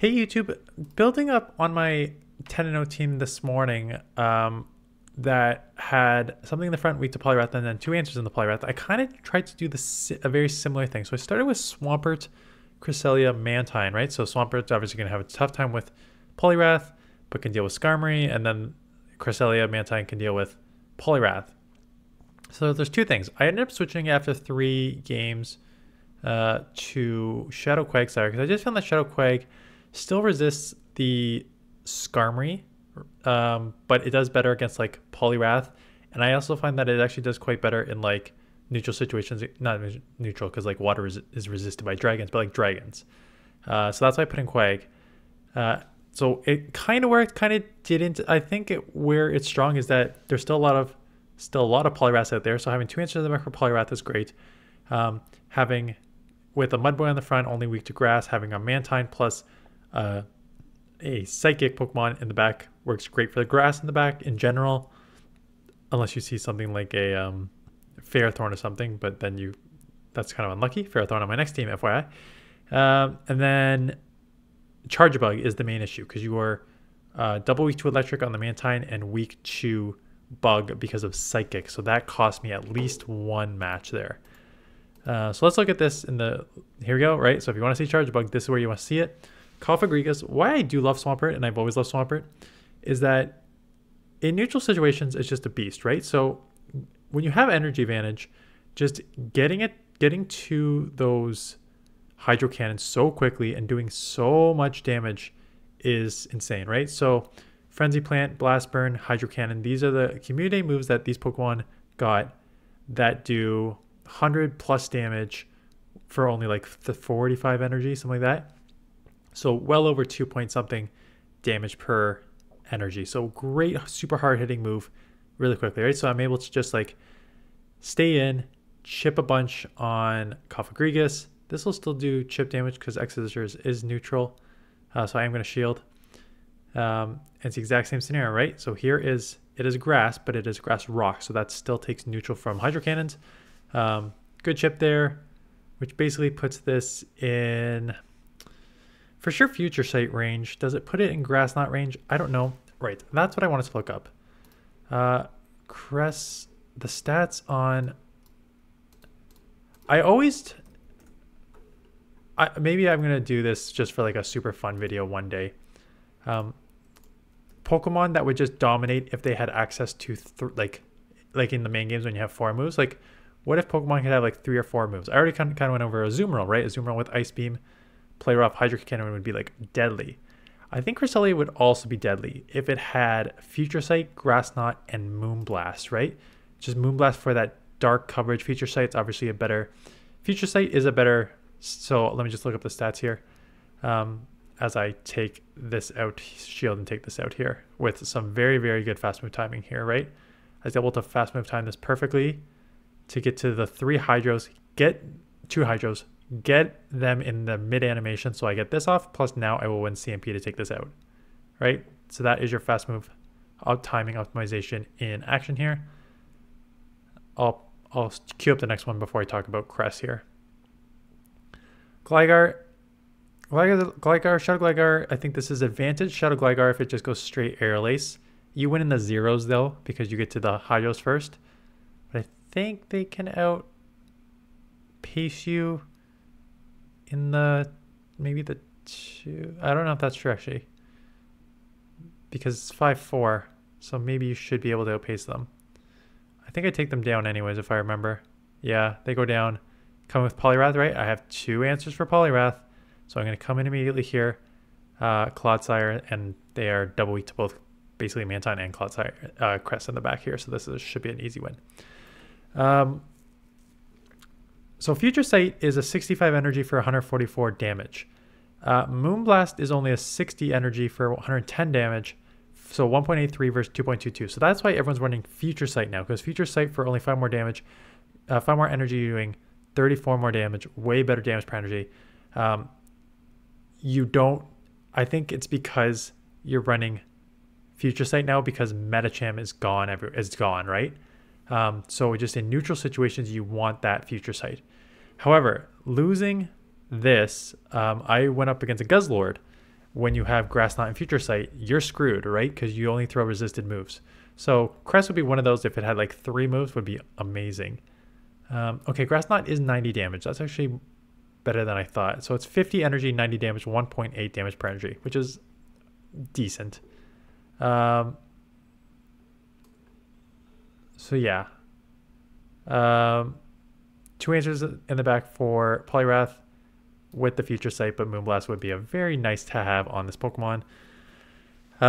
Hey YouTube, building up on my 10-0 team this morning that had something in the front weak to Poliwrath and then two answers in the Poliwrath, I kind of tried to do a very similar thing. So I started with Swampert, Cresselia, MANTINE, right? So Swampert's obviously going to have a tough time with Poliwrath, but can deal with Skarmory, and then Cresselia, MANTINE can deal with Poliwrath. So there's two things. I ended up switching after 3 games to Shadow Quagsire because I just found that Shadow Quag still resists the Skarmory, but it does better against like Poliwrath, and I also find that it actually does quite better in like neutral situations. Not neutral because like water is resisted by dragons, but like dragons. So that's why I put in Quag. So it kind of worked, kind of didn't. I think where it's strong is that there's still a lot of Poliwraths out there. So having 2 answers in the back for Poliwrath is great. Having with a Mudboy on the front, only weak to grass, having a MANTINE plus a psychic Pokemon in the back works great for the grass in the back in general, unless you see something like a Ferrothorn or something, but then that's kind of unlucky. Ferrothorn on my next team, FYI. And then Charjabug is the main issue because you are double weak to electric on the MANTINE and weak to bug because of psychic, so that cost me at least 1 match there. So let's look at this here we go, right? So if you want to see Charjabug, this is where you want to see it. Cofagrigus, why I do love Swampert, and I've always loved Swampert, is that in neutral situations, it's just a beast, right? So when you have energy advantage, just getting to those hydro cannons so quickly and doing so much damage is insane, right? So Frenzy Plant, Blast Burn, Hydro Cannon, these are the community moves that these Pokemon got that do 100 plus damage for only like 45 energy, something like that. So well over 2 point something damage per energy. So great, super hard hitting move really quickly, right? So I'm able to just like stay in, chip a bunch on Cofagrigus. This will still do chip damage because X-Scissors is neutral. So I am going to shield. It's the exact same scenario, right? So here it is grass, but it is grass rock. So that still takes neutral from Hydro Cannons. Good chip there, which basically puts this in for sure future sight range. Does it put it in grass knot range? I don't know. Right, that's what I wanted to look up. The stats on. Maybe I'm gonna do this just for like a super fun video one day. Pokemon that would just dominate if they had access to like in the main games when you have 4 moves. Like, what if Pokemon could have like 3 or 4 moves? I already kind of went over azumarill, right? Azumarill with Ice Beam, Play Rough, Hydro Cannon would be like deadly. I think Cresselia would also be deadly if it had Future Sight, Grass Knot, and Moonblast, right? Just Moonblast for that dark coverage. Future Sight's obviously a better. Future Sight is a better. So let me just look up the stats here. As I take this out, shield, and take this out here with some very, very good fast move timing here, right? I was able to fast move time this perfectly to get to the 3 Hydros, get 2 Hydros, get them in the mid animation. So I get this off, plus now I will win CMP to take this out, right? So that is your fast move timing optimization in action here. I'll queue up the next one before I talk about Cress here. Shadow Gligar, I think this is advantage. Shadow Gligar if it just goes straight Air Lace. You win in the zeros though, because you get to the Hydros first. But I think they can outpace you in maybe the 2. I don't know if that's true actually. Because it's 5-4, so maybe you should be able to outpace them. I think I take them down anyways if I remember. Yeah, they go down. Come with Poliwrath, right? I have 2 answers for Poliwrath. So I'm going to come in immediately here. Quagsire, and they are double weak to both basically MANTINE and Quagsire, Crest in the back here. So this should be an easy win. So Future Sight is a 65 energy for 144 damage. Moonblast is only a 60 energy for 110 damage. So 1.83 versus 2.22. So that's why everyone's running Future Sight now, because Future Sight for only 5 more damage, 5 more energy, you're doing 34 more damage, way better damage per energy. I think it's because you're running Future Sight now because medicham is gone, right? So just in neutral situations, you want that Future Sight. However, losing this, I went up against a Guzzlord, when you have Grass Knot and Future Sight, you're screwed, right? Because you only throw resisted moves. So Crest would be one of those. If it had like 3 moves, would be amazing. Okay, Grass Knot is 90 damage. That's actually better than I thought. So it's 50 energy, 90 damage, 1.8 damage per energy, which is decent. So yeah. 2 answers in the back for Poliwrath with the Future Sight, but Moonblast would be a very nice to have on this Pokemon.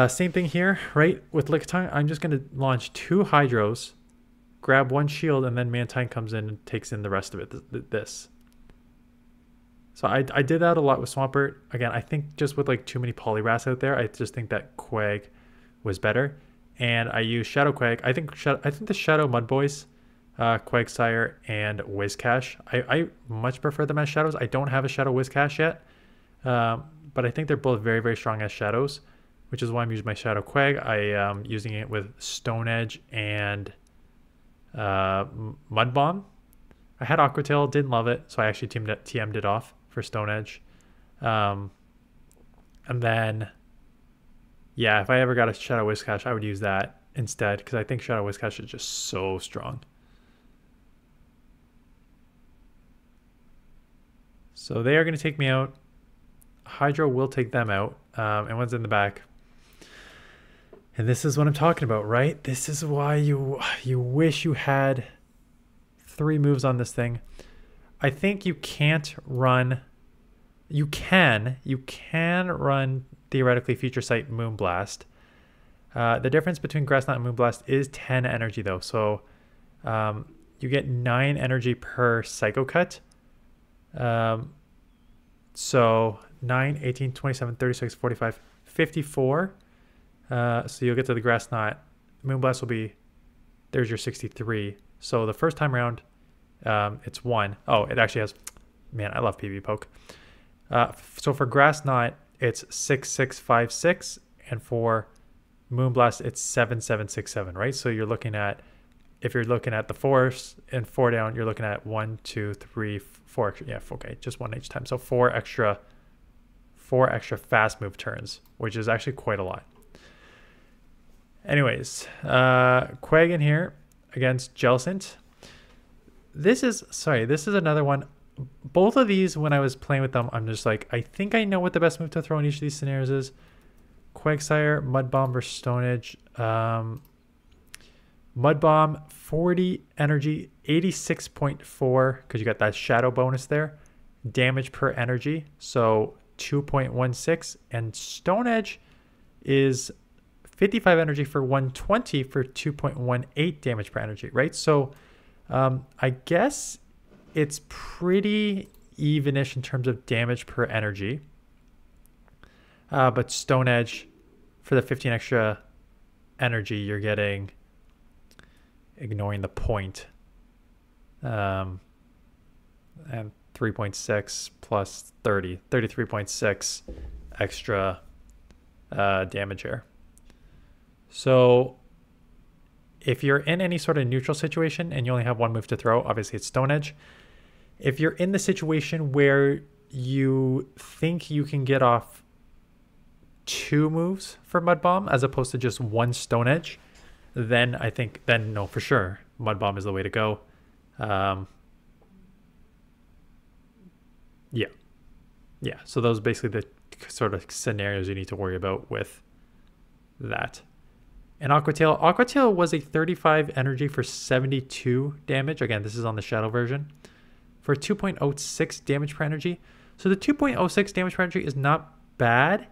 Same thing here, right? With Lickitung, I'm just going to launch 2 Hydros, grab 1 shield, and then Mantine comes in and takes in the rest of it. This. So I did that a lot with Swampert. Again, I think just with like too many Poliwraths out there, I just think that Quag was better. And I use Shadow Quag. I think the Shadow Mud Boys, Quagsire and Whiscash, I much prefer them as shadows. I don't have a Shadow Whiscash yet, but I think they're both very, very strong as shadows, which is why I'm using my Shadow Quag. I am using it with Stone Edge and Mud Bomb. I had Aqua Tail, didn't love it, so I actually TM'd it off for Stone Edge. And then, yeah, if I ever got a Shadow Whiscash, I would use that instead, because I think Shadow Whiscash is just so strong. So they are going to take me out. Hydro will take them out, and one's in the back. And this is what I'm talking about, right? This is why you wish you had 3 moves on this thing. I think you can't run. You can run theoretically Future Sight Moonblast. The difference between Grass Knot and Moonblast is 10 energy though. So you get 9 energy per Psycho Cut. So 9, 18, 27, 36, 45, 54. So you'll get to the Grass Knot. Moonblast will be, there's your 63. So the first time around, it's 1. Oh, it actually has, man, I love PB Poke. So for Grass Knot, it's 6, 6, 5, 6. And for Moonblast, it's 7, 7, 6, 7, right? So you're looking at, if you're looking at the 4s and 4 down, you're looking at 1, 2, 3, 4 extra. Yeah, okay, just 1 each time. So 4 extra fast move turns, which is actually quite a lot. Anyways, Quag in here against Jellicent. This is another one. Both of these, when I was playing with them, I'm just like, I think I know what the best move to throw in each of these scenarios is. Quagsire, Mud Bomb versus Stone Edge. Mud Bomb, 40 energy, 86.4, because you got that shadow bonus there. Damage per energy, so 2.16. And Stone Edge is 55 energy for 120 for 2.18 damage per energy, right? So I guess it's pretty evenish in terms of damage per energy. But Stone Edge, for the 15 extra energy, you're getting, ignoring the point, and 3.6 plus 30, 33.6 extra damage here. So if you're in any sort of neutral situation and you only have 1 move to throw, obviously it's Stone Edge. If you're in the situation where you think you can get off 2 moves for Mud Bomb as opposed to just 1 Stone Edge, then I think, no, for sure, Mud Bomb is the way to go. Yeah, so those are basically the sort of scenarios you need to worry about with that. And Aqua Tail was a 35 energy for 72 damage. Again, this is on the Shadow version. For 2.06 damage per energy. So the 2.06 damage per energy is not bad.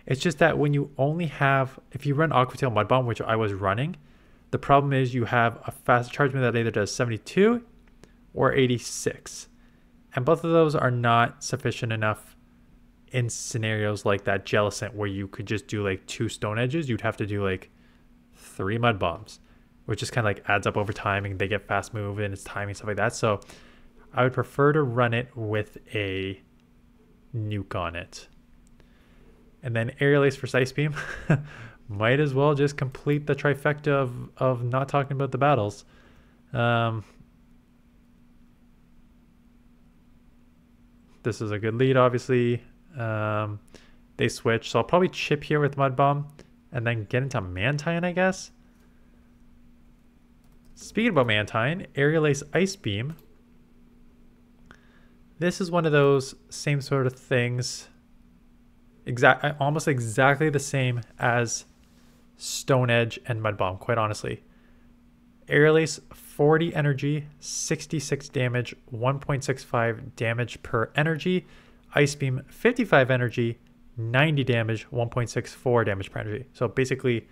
It's just that when you only have, if you run Aqua Tail Mud Bomb, which I was running, the problem is you have a fast charge move that either does 72 or 86. And both of those are not sufficient enough in scenarios like that Jellicent where you could just do like 2 Stone Edges. You'd have to do like 3 Mud Bombs, which just kind of like adds up over time and they get fast move and it's timing, stuff like that. So I would prefer to run it with a nuke on it. And then Aerial Ace for Ice Beam. Might as well just complete the trifecta of not talking about the battles. This is a good lead, obviously. they switch. So I'll probably chip here with Mud Bomb and then get into MANTINE, I guess. Speaking about MANTINE, Aerial Ace Ice Beam. This is one of those same sort of things. Almost exactly the same as Stone Edge and Mud Bomb, quite honestly. Aerial Ace, 40 energy, 66 damage, 1.65 damage per energy. Ice Beam, 55 energy, 90 damage, 1.64 damage per energy. So basically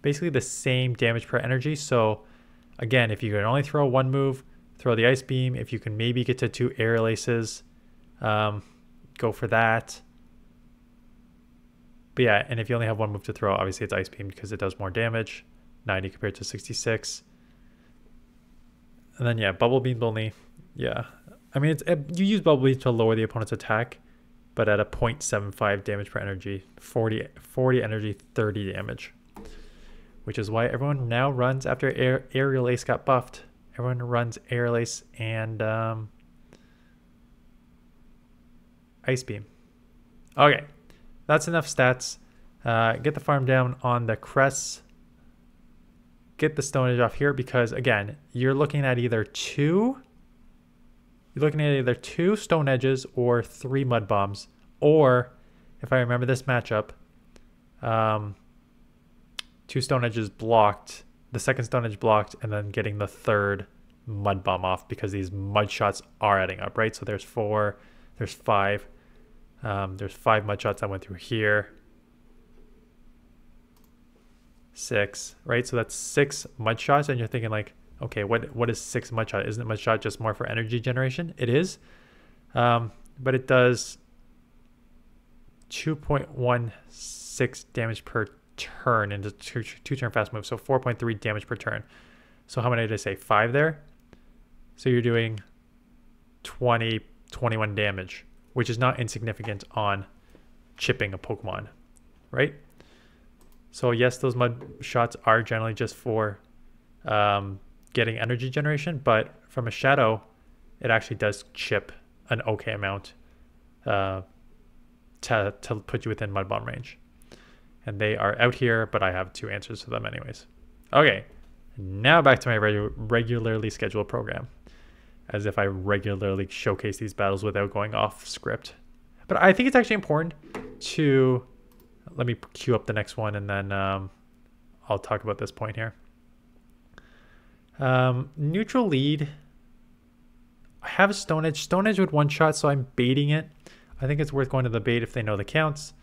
the same damage per energy. So again, if you can only throw one move, throw the Ice Beam. If you can maybe get to 2 Aerial Aces, go for that. But yeah, and if you only have one move to throw, obviously it's Ice Beam because it does more damage, 90 compared to 66. And then yeah, Bubble Beam only, yeah. I mean, you use Bubble Beam to lower the opponent's attack, but at a 0.75 damage per energy, 40 energy, 30 damage. Which is why everyone now runs after Aerial Ace got buffed. Everyone runs Aerial Ace and Ice Beam. Okay. That's enough stats. Get the farm down on the crests. Get the Stone Edge off here because, again, you're looking at either two Stone Edges or 3 Mud Bombs. Or, if I remember this matchup, 2 Stone Edges blocked, the second Stone Edge blocked, and then getting the third Mud Bomb off because these Mud Shots are adding up, right? So there's 4, there's 5. There's 5 Mud Shots that went through here. 6, right? So that's 6 Mud Shots, and you're thinking like, okay, what is 6 Mud Shot? Isn't Mud Shot just more for energy generation? It is, but it does 2.16 damage per turn into two turn fast move, so 4.3 damage per turn. So how many did I say? 5 there? So you're doing 21 damage, which is not insignificant on chipping a Pokemon, right? So yes, those Mud Shots are generally just for getting energy generation, but from a Shadow, it actually does chip an okay amount to put you within Mud Bomb range. And they are out here, but I have 2 answers to them anyways. Okay, now back to my regularly scheduled program. As if I regularly showcase these battles without going off script. But I think it's actually important to... Let me queue up the next one and then I'll talk about this point here. Neutral lead. I have a Stone Edge. Stone Edge with 1-shot, so I'm baiting it. I think it's worth going to the bait if they know the counts.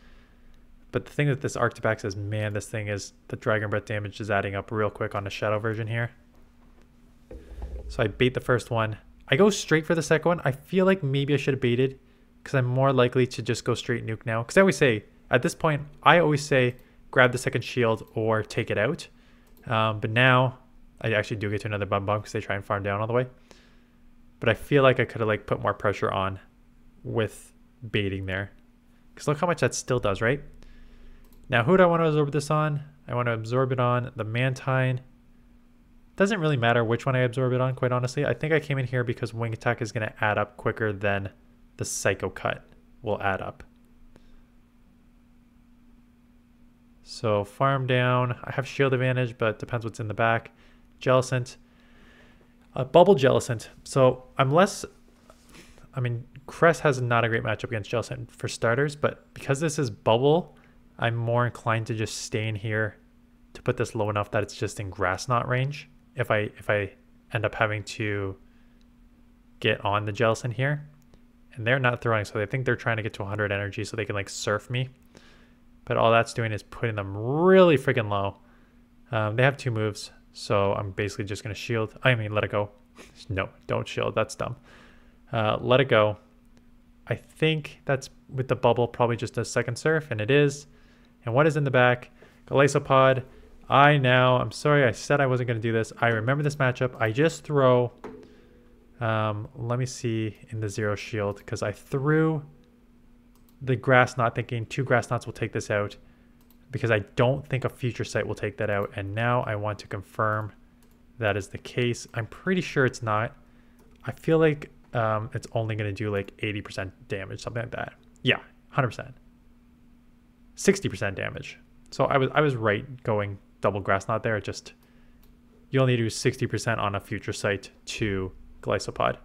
But the thing with this Arctibax is, man, this thing is... The Dragon Breath damage is adding up real quick on the Shadow version here. So I bait the first one. I go straight for the second one. I feel like maybe I should have baited because I'm more likely to just go straight nuke now. Because I always say, at this point, I always say grab the second shield or take it out. But now I actually do get to another Bum Bum because they try and farm down all the way. But I feel like I could have like put more pressure on with baiting there. Because look how much that still does, right? Now, who do I want to absorb this on? I want to absorb it on the MANTINE. Doesn't really matter which one I absorb it on, quite honestly. I think I came in here because Wing Attack is going to add up quicker than the Psycho Cut will add up. So farm down. I have shield advantage, but depends what's in the back. Jellicent. Bubble Jellicent. So I'm less... I mean, Crest has not a great matchup against Jellicent for starters, but because this is Bubble, I'm more inclined to just stay in here to put this low enough that it's just in Grass Knot range. If I end up having to get on the Jellicent here. And they're not throwing, so they think they're trying to get to 100 energy so they can like surf me. But all that's doing is putting them really freaking low. They have 2 moves, so I'm basically just going to shield. I mean, let it go. No, don't shield. That's dumb. Let it go. I think that's with the bubble, probably just a second surf, and it is. And what is in the back? Golisopod. I'm sorry I said I wasn't going to do this. I remember this matchup. I just throw, let me see in the 0 shield, because I threw the Grass Knot thinking 2 Grass Knots will take this out, because I don't think a Future Sight will take that out. And now I want to confirm that is the case. I'm pretty sure it's not. I feel like it's only going to do like 80% damage, something like that. Yeah, 100%. 60% damage. So I was right going double Grass Knot there. Just you only do 60% on a future sight to Golisopod,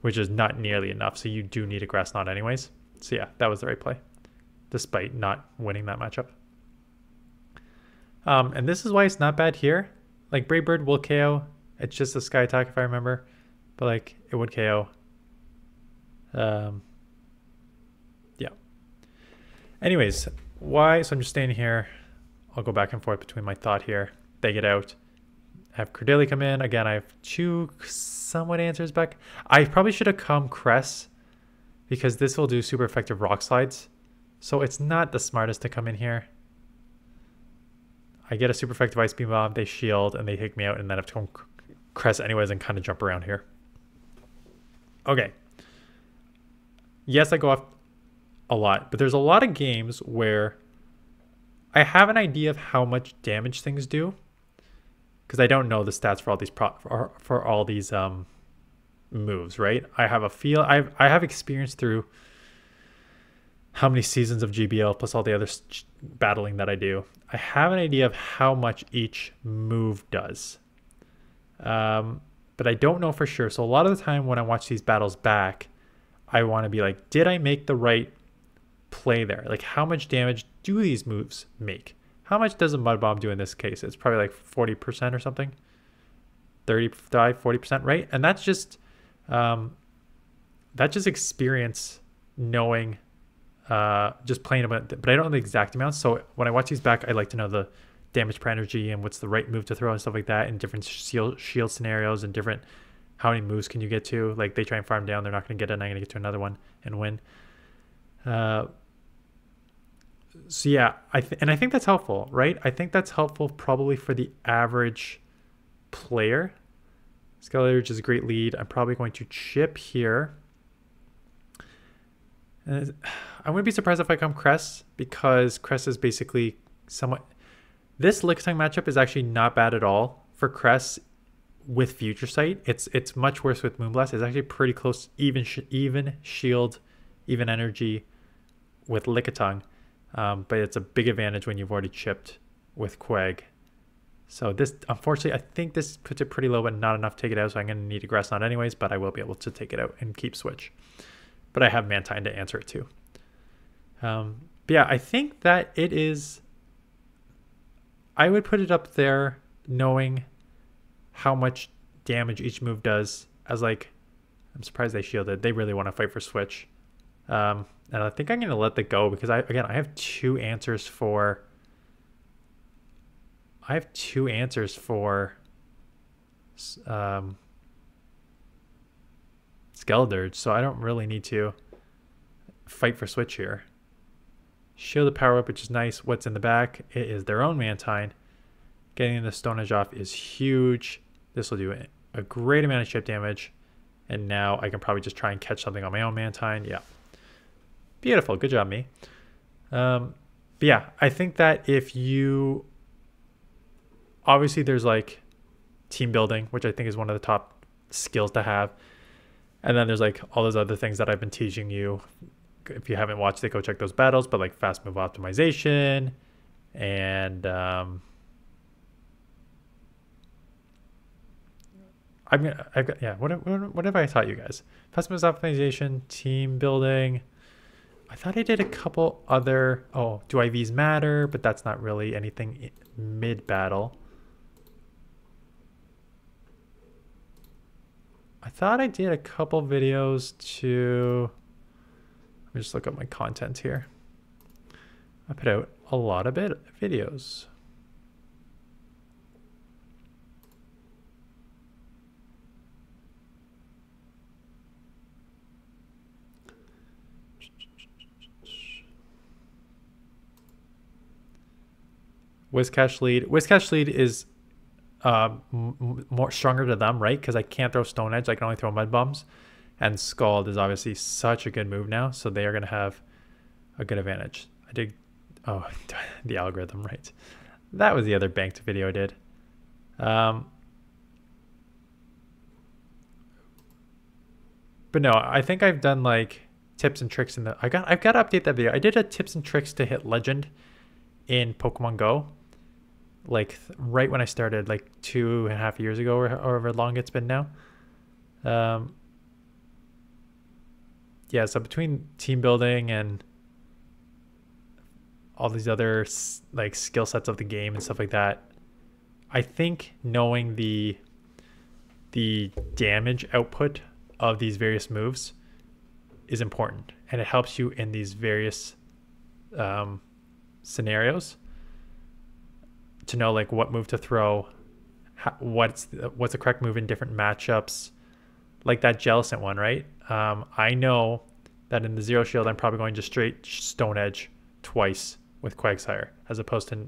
which is not nearly enough. So you do need a Grass Knot anyways. So yeah, that was the right play, despite not winning that matchup. And this is why it's not bad here. Like Brave Bird will KO. It's just a Sky Attack if I remember, but like it would KO. Yeah. Anyways, why? So I'm just staying here. I'll go back and forth between my thought here. They get out. I have Cordeli come in. Again, I have two somewhat answers back. I probably should have come Cress because this will do super effective rock slides. So it's not the smartest to come in here. I get a super effective Ice Beam Bomb. They shield and they take me out, and then I have to come Cress anyways and kind of jump around here. Okay. Yes, I go off a lot, but there's a lot of games where I have an idea of how much damage things do because I don't know the stats for all these moves, right? I have a feel. I have experience through how many seasons of GBL plus all the other battling that I do. I have an idea of how much each move does, but I don't know for sure. So a lot of the time when I watch these battles back, I want to be like, did I make the right play there? Like, how much damage do these moves make? How much does a Mud Bomb do in this case? It's probably like 40% or something. 35, 40%, right? And that's just experience knowing, just playing about it, but I don't know the exact amounts. So when I watch these back, I like to know the damage per energy and what's the right move to throw and stuff like that in different shield scenarios and different how many moves can you get to. Like they try and farm down, they're not going to get it, and I'm going to get to another one and win. So yeah, I think that's helpful, right? I think that's helpful probably for the average player. Skeletor is a great lead. I'm probably going to chip here. And I wouldn't be surprised if I come Cress, because Cress is basically somewhat... This Lickitung matchup is actually not bad at all for Cress with Future Sight. It's much worse with Moonblast. It's actually pretty close, even shield, even energy with Lickitung. But it's a big advantage when you've already chipped with Quag. So this, unfortunately, I think this puts it pretty low, but not enough to take it out. So I'm going to need a Grass Knot anyways, but I will be able to take it out and keep Switch. But I have MANTINE to answer it too. But yeah, I think that it is... I would put it up there knowing how much damage each move does as like... I'm surprised they shielded. They really want to fight for Switch. And I think I'm going to let that go because I have two answers for... Skeledirge, so I don't really need to fight for Switch here. Shield the power up, which is nice. What's in the back? It is their own MANTINE. Getting the Stone Edge off is huge. This will do a great amount of chip damage. And now I can probably just try and catch something on my own MANTINE. Yeah. Beautiful. Good job, me. But yeah, I think that if you... Obviously, there's like team building, which I think is one of the top skills to have. And then there's like all those other things that I've been teaching you. If you haven't watched it, go check those battles. But like fast move optimization and I've got, yeah. What have I taught you guys? Fast move optimization, team building. I thought I did a couple other. Oh, do IVs matter? But that's not really anything mid battle. I thought I did a couple videos to... Let me just look up my content here. I put out a lot of videos. Whiscash lead. Whiscash lead is more stronger to them, right? Because I can't throw Stone Edge. I can only throw Mud Bombs. And Scald is obviously such a good move now. So they are going to have a good advantage. I did... Oh, the algorithm, right. That was the other banked video I did. But no, I think I've done like tips and tricks in the... I've got to update that video. I did a tips and tricks to hit Legend. in Pokemon Go, like right when I started, like 2.5 years ago, or however long it's been now. Yeah, so between team building and all these other like skill sets of the game and stuff like that, I think knowing the damage output of these various moves is important, and it helps you in these various scenarios to know like what move to throw, what's the correct move in different matchups, like that Jellicent one, right? I know that in the Zero Shield I'm probably going just straight Stone Edge twice with Quagsire, as opposed to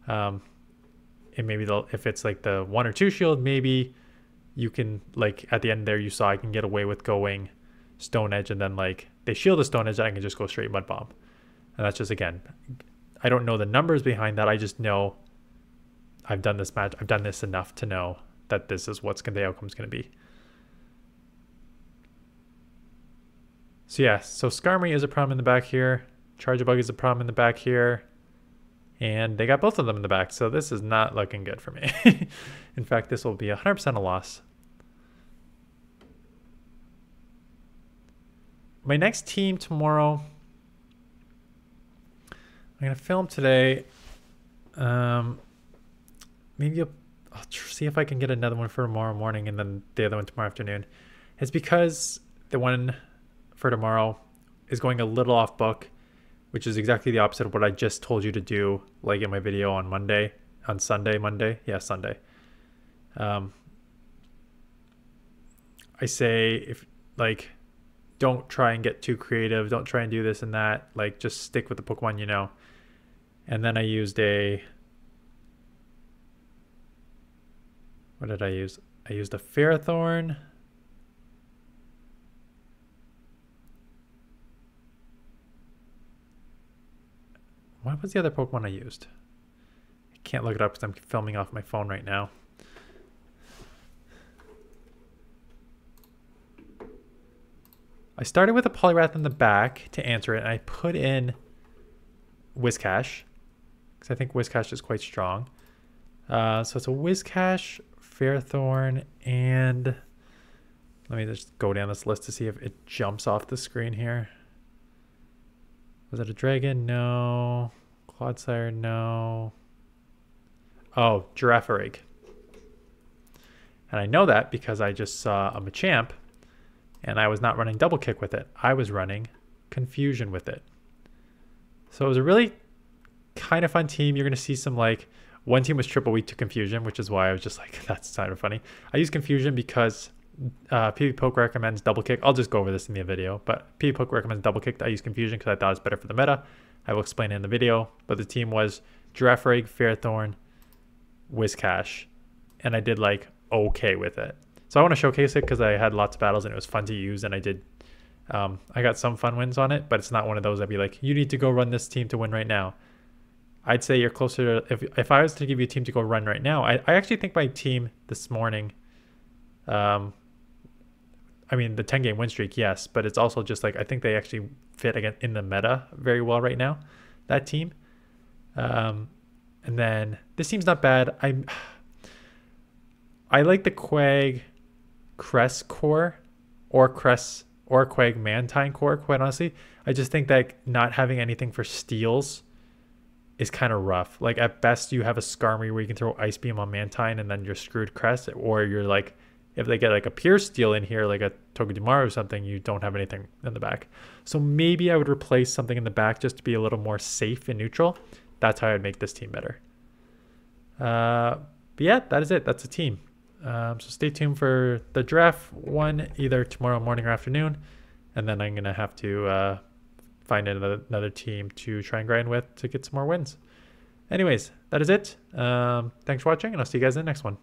and maybe if it's like the 1 or 2 shield, maybe you can, like at the end there you saw I can get away with going Stone Edge, and then like they shield the Stone Edge, I can just go straight Mud Bomb. And that's just, again, I don't know the numbers behind that. I just know I've done this match. I've done this enough to know that this is what's the outcome's going to be. So yeah, so Skarmory is a problem in the back here. Charjabug is a problem in the back here. And they got both of them in the back, so this is not looking good for me. In fact, this will be 100% a loss. My next team tomorrow, I'm going to film today. Maybe I'll see if I can get another one for tomorrow morning and then the other one tomorrow afternoon. It's because the one for tomorrow is going a little off book, which is exactly the opposite of what I just told you to do, like in my video on Sunday. Yeah, Sunday. I say, if like, don't try and get too creative. Don't try and do this and that. Like, just stick with the Pokemon you know. And then I used what did I use? I used a Ferrothorn. What was the other Pokemon I used? I can't look it up because I'm filming off my phone right now. I started with a Poliwrath in the back to answer it, and I put in Whiscash, because I think Whiscash is quite strong. So it's a Whiscash, Ferrothorn, and let me just go down this list to see if it jumps off the screen here. Was it a dragon? No. Quagsire? No. Oh, Girafarig. And I know that because I just saw a Machamp, and I was not running Double Kick with it. I was running Confusion with it. So it was a really kind of fun team. You're going to see some, like, one team was triple weak to Confusion, which is why I was just like, that's kind of funny. I use Confusion because PB Poke recommends Double Kick. I'll just go over this in the video, but PB Poke recommends Double Kick. I use Confusion because I thought it's better for the meta. I will explain it in the video, but the team was Girafarig, Ferrothorn, Whiscash, and I did like okay with it. So I want to showcase it because I had lots of battles and it was fun to use, and I did I got some fun wins on it, but it's not one of those I'd be like, you need to go run this team to win right now. I'd say you're closer to, if I was to give you a team to go run right now, I actually think my team this morning, I mean, the 10-game win streak, yes, but it's also just like, I think they actually fit again in the meta very well right now, that team. And then this team's not bad. I like the Quag Cress core or Quag Mantine core, quite honestly. I just think that not having anything for steals is kind of rough. Like, at best you have a Skarmory where you can throw Ice Beam on Mantine and then you're screwed Crest, or you're like, if they get like a pure steal in here, like a Togedemaru or something, you don't have anything in the back. So maybe I would replace something in the back just to be a little more safe and neutral. That's how I'd make this team better. But yeah, that is it. That's a team. So stay tuned for the draft one, either tomorrow morning or afternoon. And then I'm going to have to find another team to try and grind with to get some more wins. Anyways, that is it. Thanks for watching, and I'll see you guys in the next one.